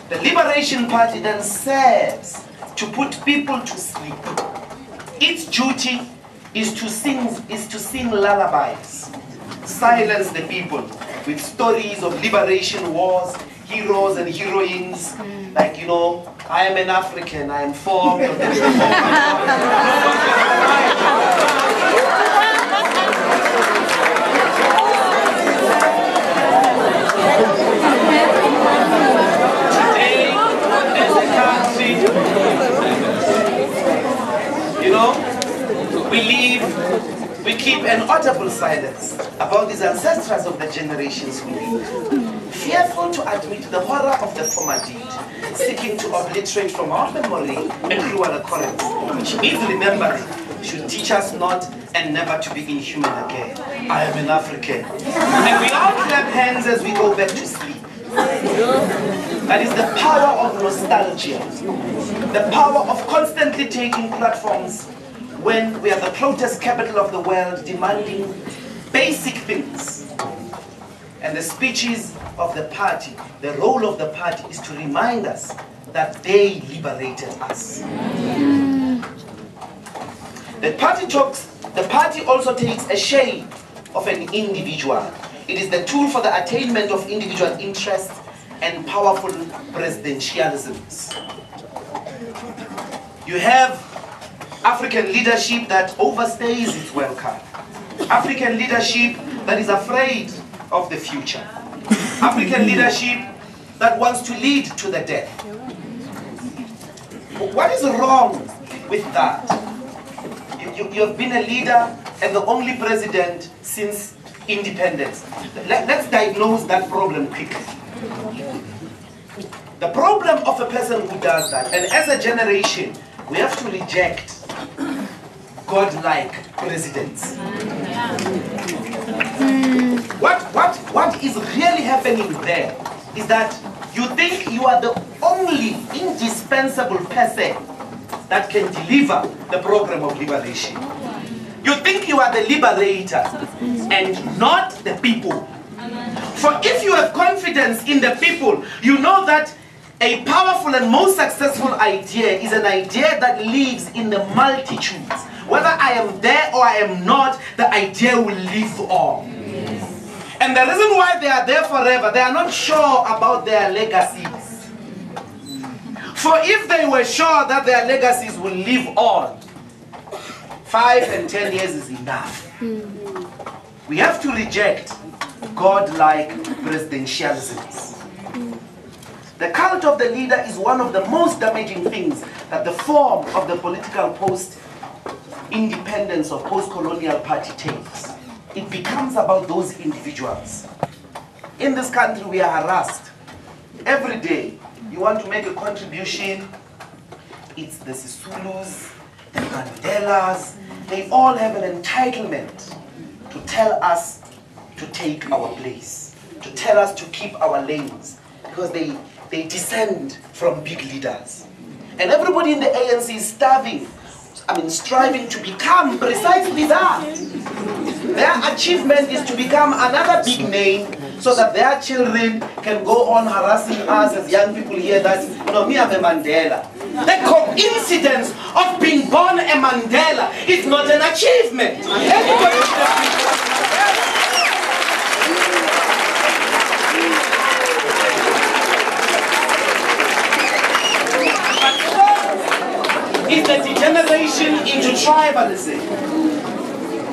Speaker 3: The Liberation Party then serves to put people to sleep. Its duty is to sing lullabies, silence the people with stories of liberation wars, heroes and heroines, like, you know, I am an African, I am formed of the Today, as a country, you know, we keep an audible silence about these ancestors of the generations who lived, fearful to admit the horror of the former deed, seeking to obliterate from our memory a cruel occurrence, which is remembering should teach us not and never to be inhuman again. I am an African. And we all clap hands as we go back to sleep. That is the power of nostalgia, the power of constantly taking platforms when we are the protest capital of the world demanding basic things. And the speeches of the party, the role of the party is to remind us that they liberated us. The party also takes a shape of an individual. It is the tool for the attainment of individual interests and powerful presidentialisms. You have African leadership that overstays its welcome. African leadership that is afraid of the future. African leadership that wants to lead to the death. What is wrong with that? you have been a leader and the only president since independence. Let's diagnose that problem quickly. The problem of a person who does that, and as a generation, we have to reject godlike presidents. What is really happening there is that you think you are the only indispensable person that can deliver the program of liberation. You think you are the liberator and not the people. For if you have confidence in the people, you know that a powerful and most successful idea is an idea that lives in the multitudes. Whether I am there or I am not, the idea will live on. And the reason why they are there forever, they are not sure about their legacies. For if they were sure that their legacies will live on, 5 and 10 years is enough. We have to reject godlike presidentialisms. The cult of the leader is one of the most damaging things that the form of the political post-independence or post-colonial party takes. It becomes about those individuals. In this country, we are harassed. Every day, you want to make a contribution, it's the Sisulus, the Mandelas, they all have an entitlement to tell us to take our place, to tell us to keep our lanes, because they descend from big leaders. And everybody in the ANC is striving to become precisely that. Their achievement is to become another big name so that their children can go on harassing us as young people here that, me, I'm a Mandela. The coincidence of being born a Mandela is not an achievement. Everybody should have been born a Mandela. Is the degeneration into tribalism.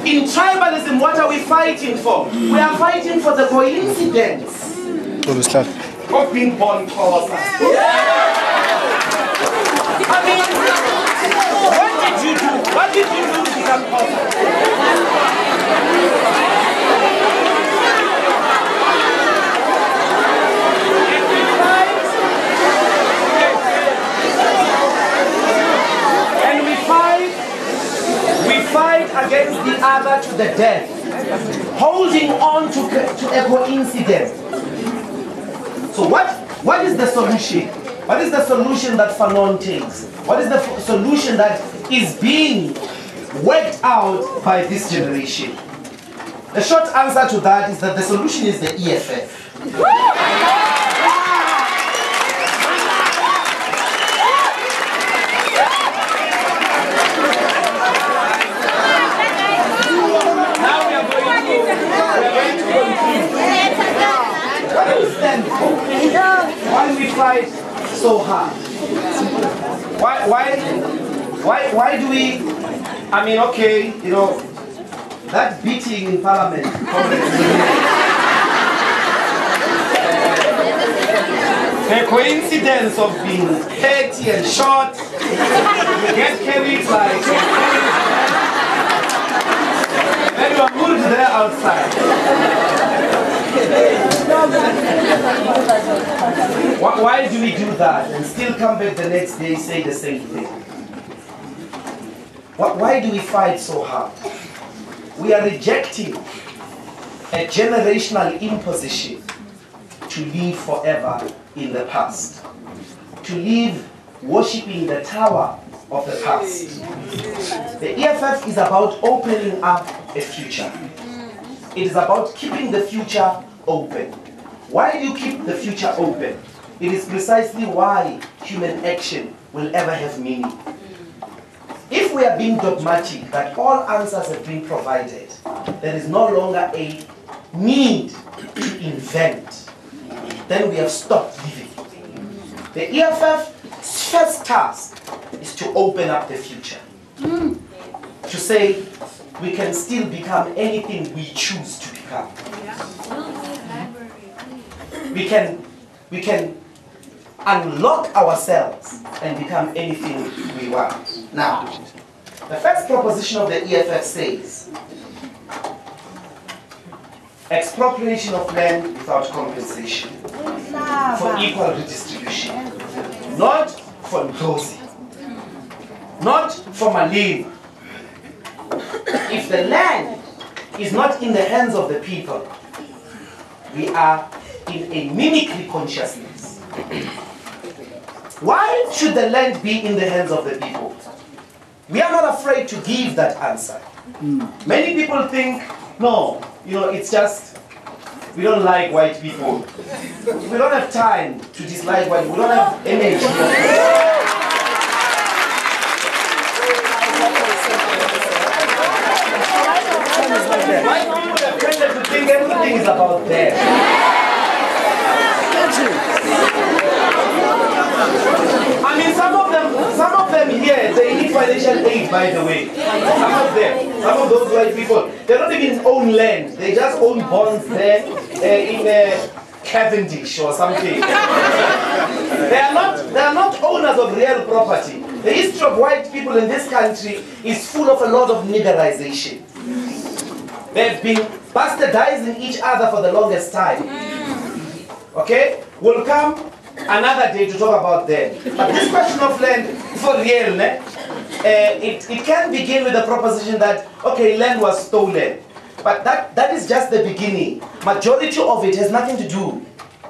Speaker 3: In tribalism, what are we fighting for? We are fighting for the coincidence of being born Xhosa. I mean, what did you do? What did you do to become Xhosa? We fight against the other to the death, holding on to a coincidence. So what is the solution? What is the solution that Fanon takes? What is the solution that is being worked out by this generation? The short answer to that is that the solution is the EFF. Why we fight so hard? Why do we? I mean, okay, that beating in Parliament. The coincidence of being petty and short, you get carried like. Then you are moved there outside. Why do we do that and still come back the next day say the same thing? Why do we fight so hard? We are rejecting a generational imposition to live forever in the past, to live worshipping the tower of the past. The EFF is about opening up a future. It is about keeping the future open. Why do you keep the future open? It is precisely why human action will ever have meaning. If we are being dogmatic that all answers have been provided, there is no longer a need to invent, then we have stopped living. The EFF's first task is to open up the future. To say we can still become anything we choose to become. We can unlock ourselves and become anything we want. Now, The first proposition of the EFF says, expropriation of land without compensation for equal redistribution, not for Ndlozi, not for Malema. If the land is not in the hands of the people, we are in a mimicry consciousness. Why should the land be in the hands of the people? We are not afraid to give that answer. Many people think, no, it's just, we don't like white people. We don't have time to dislike white people. We don't have energy. White people have tended to think everything is about them. I mean, some of them here, they need financial aid, by the way. Some of those white people, they don't even own land. They just own bonds there in Cavendish or something. They are not owners of real property. The history of white people in this country is full of a lot of niggerization. They've been bastardizing each other for the longest time. Okay? We'll come another day to talk about that. But this question of land, for real, it can begin with the proposition that, okay, land was stolen. But that is just the beginning. Majority of it has nothing to do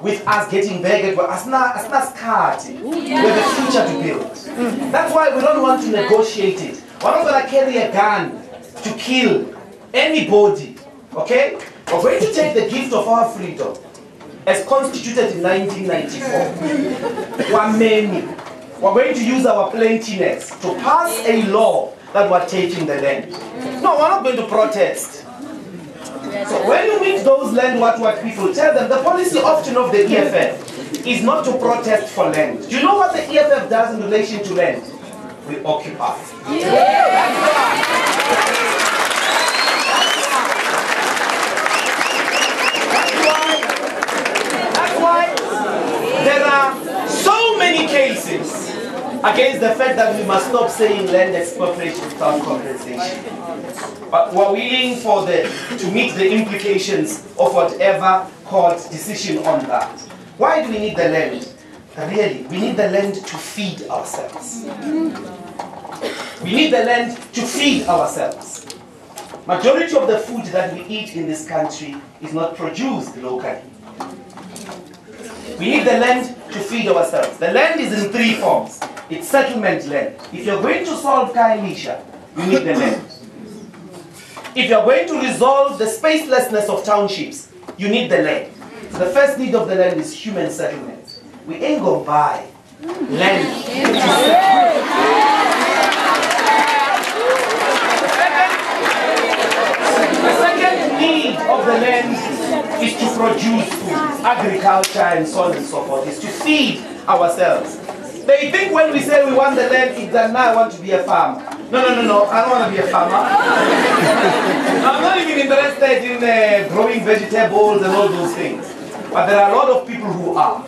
Speaker 3: with us getting back at what we have a future to build. That's why we don't want to negotiate it. We're not going to carry a gun to kill anybody. Okay? We're going to take the gift of our freedom as constituted in 1994. We're going to use our plentiness to pass a law that we're taking the land. No, we're not going to protest. So when you meet those land people, tell them the policy often of the EFF is not to protest for land. Do you know what the EFF does in relation to land? We occupy. That's why there are so many cases against the fact that we must stop saying land expropriation without compensation. But we're willing to meet the implications of whatever court decision on that. Why do we need the land? Really, we need the land to feed ourselves. We need the land to feed ourselves. Majority of the food that we eat in this country is not produced locally. We need the land to feed ourselves. The land is in three forms. It's settlement land. If you're going to solve Kailisha, you need the land. If you're going to resolve the spacelessness of townships, you need the land. So the first need of the land is human settlement. We ain't gonna buy land. The second need of the land is to produce food, agriculture and so on and so forth, is to feed ourselves. They think when we say we want the land, it's that now I want to be a farmer. No, I don't want to be a farmer. I'm not even interested in growing vegetables and all those things. But there are a lot of people who are.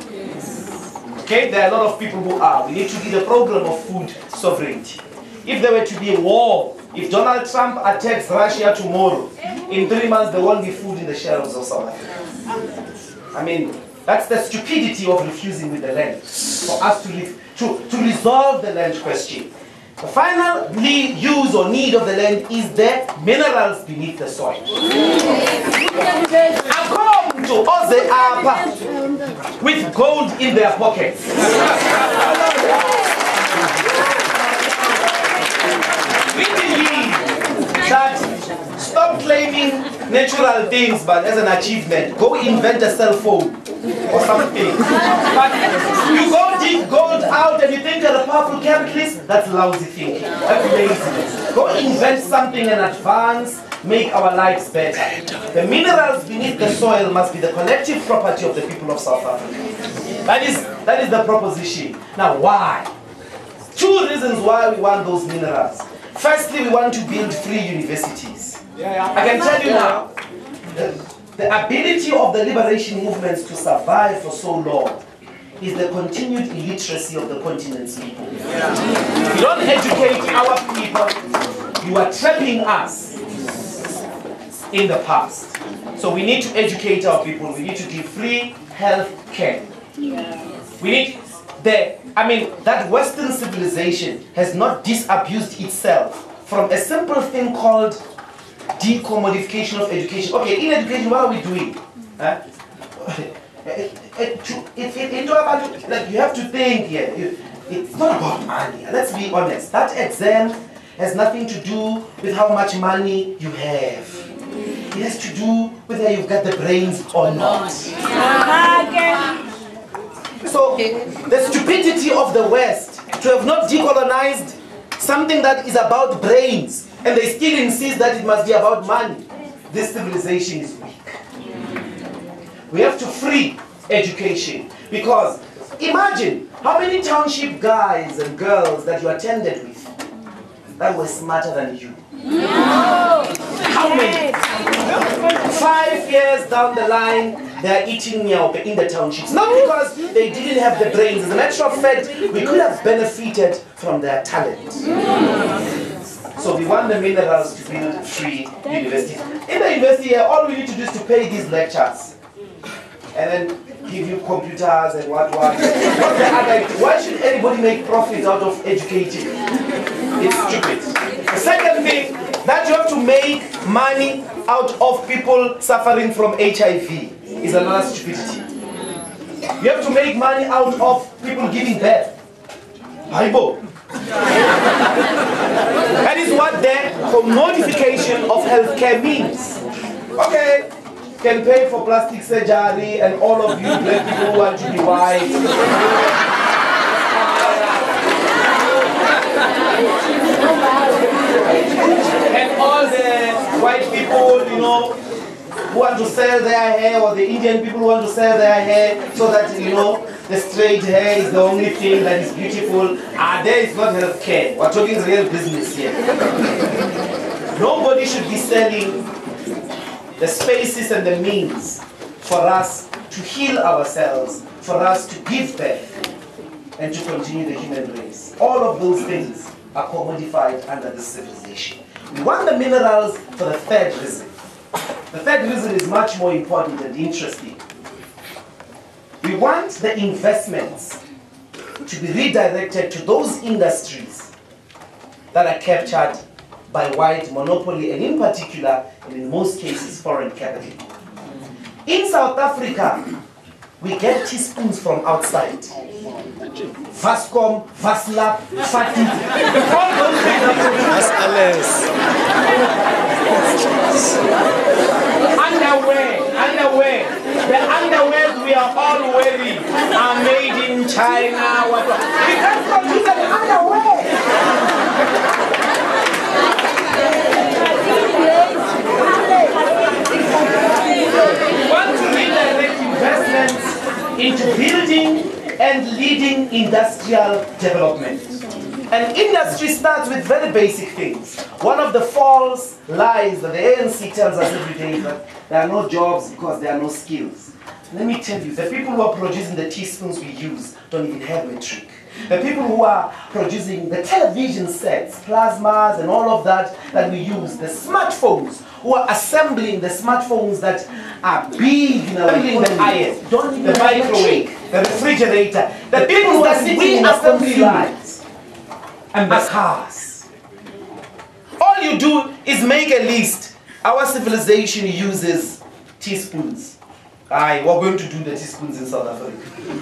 Speaker 3: Okay, there are a lot of people who are. We need to deal the problem of food sovereignty. If there were to be a war, if Donald Trump attacks Russia tomorrow, in 3 months there won't be food in the shelves of South Africa. I mean, that's the stupidity of refusing with the land. For us to resolve the land question. The final use or need of the land is the minerals beneath the soil. According to Oze Apa, with gold in their pockets. We believe that stop claiming natural things but as an achievement. Go invent a cell phone or something. But you go dig gold out and you think you're a powerful capitalist, that's lousy thinking. That's laziness. Go invent something in advance, make our lives better. The minerals beneath the soil must be the collective property of the people of South Africa. That is the proposition. Now why? 2 reasons why we want those minerals. Firstly, we want to build free universities. I can tell you now, the ability of the liberation movements to survive for so long is the continued illiteracy of the continent's people. If you don't educate our people, you are trapping us in the past. So we need to educate our people. We need to give free health care. We need that Western civilization has not disabused itself from a simple thing called decommodification of education. Okay, in education, what are we doing? Like, you have to think here. It's not about money. Let's be honest. That exam has nothing to do with how much money you have. It has to do whether you've got the brains or not. So, the stupidity of the West to have not decolonized something that is about brains, and they still insist that it must be about money. This civilization is weak. We have to free education, because imagine how many township guys and girls that you attended with that were smarter than you. How many? 5 years down the line, they are eating nyaope in the townships. Not because they didn't have the brains. As a matter of fact, we could have benefited from their talent. So we want the minerals to build free universities. In the university here, all we need to do is to pay these lectures. And then give you computers and what. Why should anybody make profit out of educating? It's stupid. The second thing, that you have to make money out of people suffering from HIV is another stupidity. You have to make money out of people giving birth. Haibo. That is what the commodification of healthcare means. Okay, can pay for plastic surgery, and all of you black people want to be white. And all the white people, you know, who want to sell their hair, or the Indian people who want to sell their hair, so that, you know, the straight hair is the only thing that is beautiful. There is not health care. We're talking real business here. Nobody should be selling the spaces and the means for us to heal ourselves, for us to give birth, and to continue the human race. All of those things are commodified under this civilization. We want the minerals for the third reason. The third reason is much more important and interesting. We want the investments to be redirected to those industries that are captured by white monopoly, and in particular, and in most cases, foreign capital. In South Africa, we get teaspoons from outside. Vascom, Vaslap, Fati, all those things. Underwear. The underwear we are all wearing are made in China. We can't produce an underwear. We want to redirect investments into building and leading industrial development. And industry starts with very basic things. One of the false lies that the ANC tells us every day is that there are no jobs because there are no skills. Let me tell you, the people who are producing the teaspoons we use don't even have metric. The people who are producing the television sets, plasmas, and all of that we use, the smartphones, who are assembling the smartphones that are big, assembling the iron, the microwave, the refrigerator, the people who are sitting in assembly lines, and the cars. All you do is make a list. Our civilization uses teaspoons. We're going to do the teaspoons in South Africa.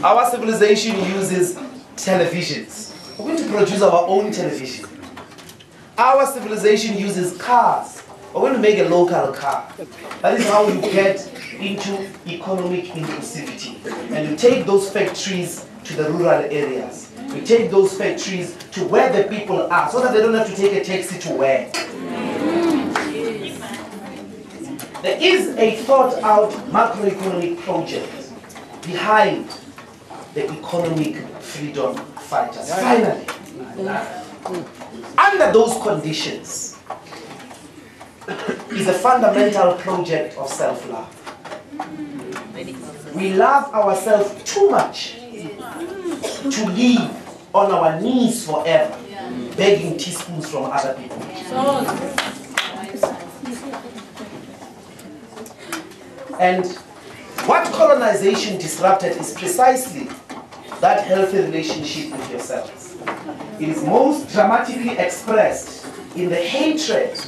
Speaker 3: Our civilization uses televisions. We're going to produce our own television. Our civilization uses cars. We're going to make a local car. That is how you get into economic inclusivity. And you take those factories to the rural areas. You take those factories to where the people are, so that they don't have to take a taxi to where. There is a thought-out macroeconomic project behind the economic freedom fighters. Finally, under those conditions, is a fundamental project of self-love. We love ourselves too much to live on our knees forever. begging teaspoons from other people. And what colonization disrupted is precisely that healthy relationship with yourselves. It is most dramatically expressed in the hatred,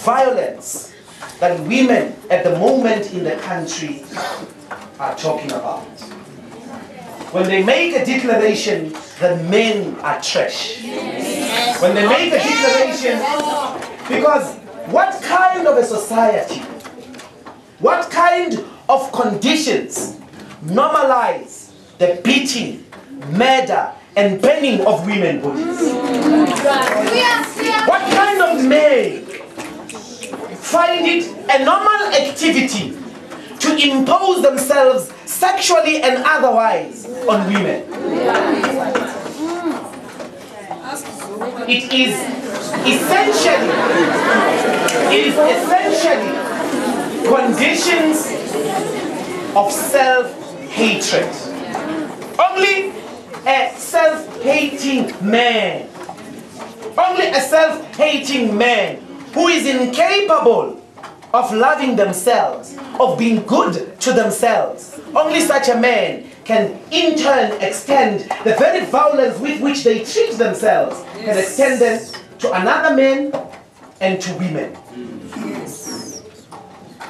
Speaker 3: violence that women at the moment in the country are talking about. When they make a declaration that men are trash. When they make a declaration, because what kind of a society, what kind of conditions normalize the beating, murder, and burning of women bodies? What kind of men find it a normal activity to impose themselves sexually and otherwise on women? It is essentially conditions of self-hatred. Only a self-hating man, only a self-hating man who is incapable of loving themselves, of being good to themselves, only such a man can in turn extend the very violence with which they treat themselves, can extend them to another man and to women.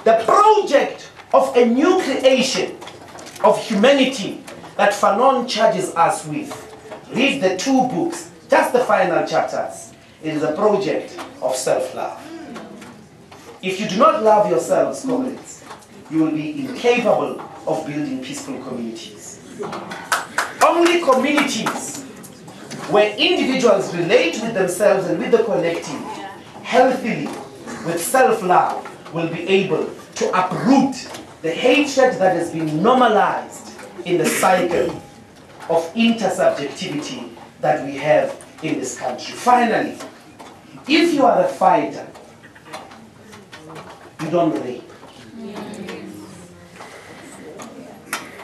Speaker 3: The project of a new creation of humanity that Fanon charges us with, read the 2 books, just the final chapters. It is a project of self-love. If you do not love yourselves, comrades, you will be incapable of building peaceful communities. Only communities where individuals relate with themselves and with the collective healthily, with self-love, will be able to uproot the hatred that has been normalized in the cycle of intersubjectivity that we have in this country. Finally, if you are a fighter, you don't rape.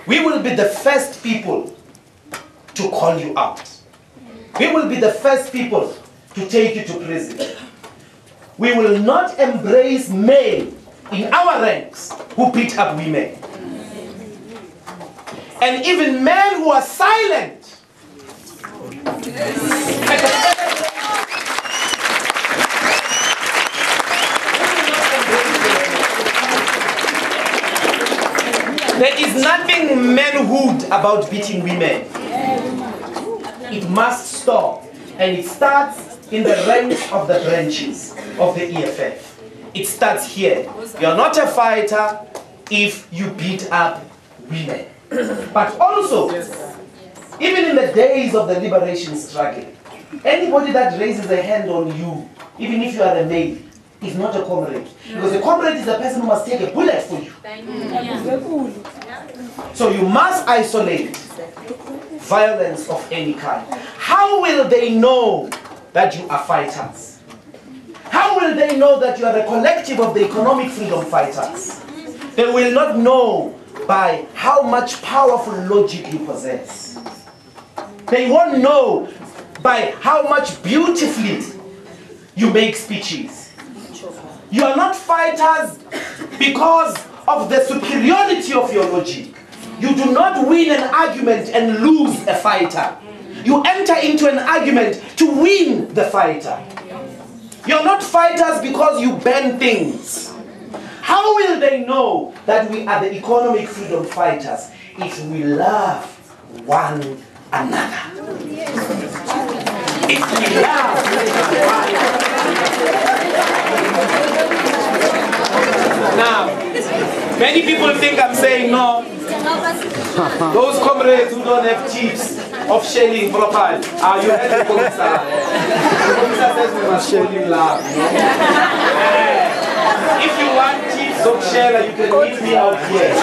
Speaker 3: We will be the first people to call you out. We will be the first people to take you to prison. We will not embrace men in our ranks who beat up women. And even men who are silent. There is nothing manhood about beating women. It must stop. And it starts in the ranks of the branches of the EFF. It starts here. You're not a fighter if you beat up women. But also, even in the days of the liberation struggle, anybody that raises a hand on you, even if you are a male, is not a comrade. Because a comrade is a person who must take a bullet for you. So you must isolate violence of any kind. How will they know that you are fighters? How will they know that you are a collective of the economic freedom fighters? They will not know by how much powerful logic you possess. They won't know by how much beautifully you make speeches. You are not fighters because of the superiority of your logic. You do not win an argument and lose a fighter. You enter into an argument to win the fighter. You're not fighters because you ban things. How will they know that we are the economic freedom fighters if we love one another? If we love one another. Now, many people think I'm saying no. Those comrades who don't have tips of shelling properly, are you at the Commissaire? The Commissaire says we must show you love. If you want tips of sheller, you can meet me out here.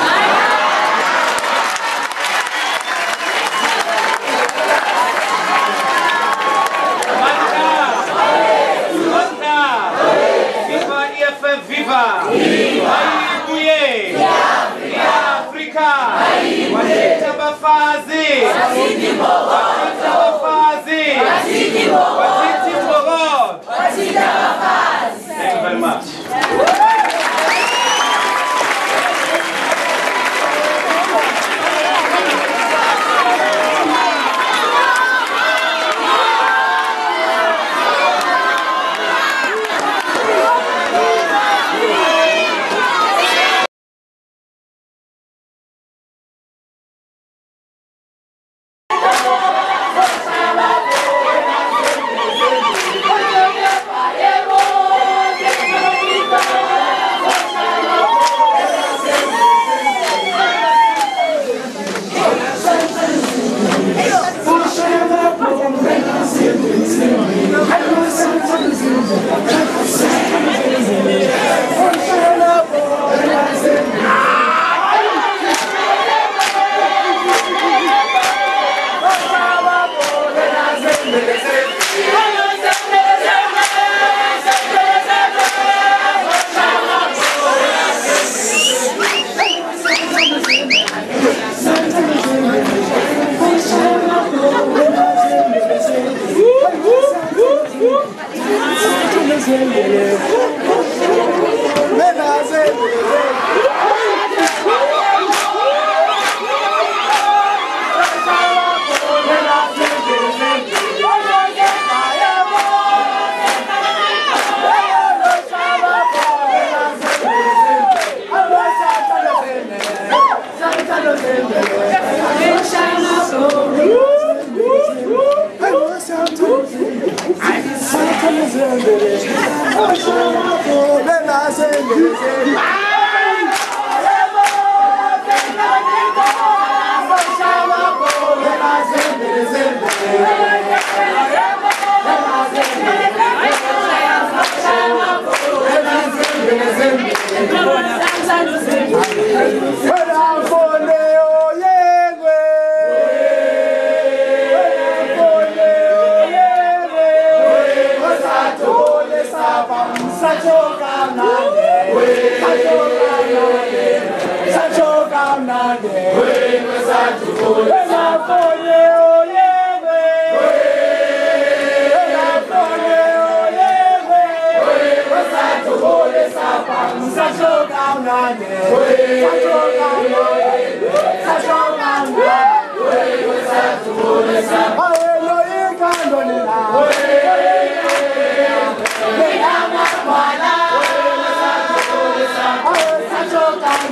Speaker 3: Viva! Viva! Africa! Wacheta bafazi! Wacheta bafazi!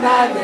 Speaker 4: Nade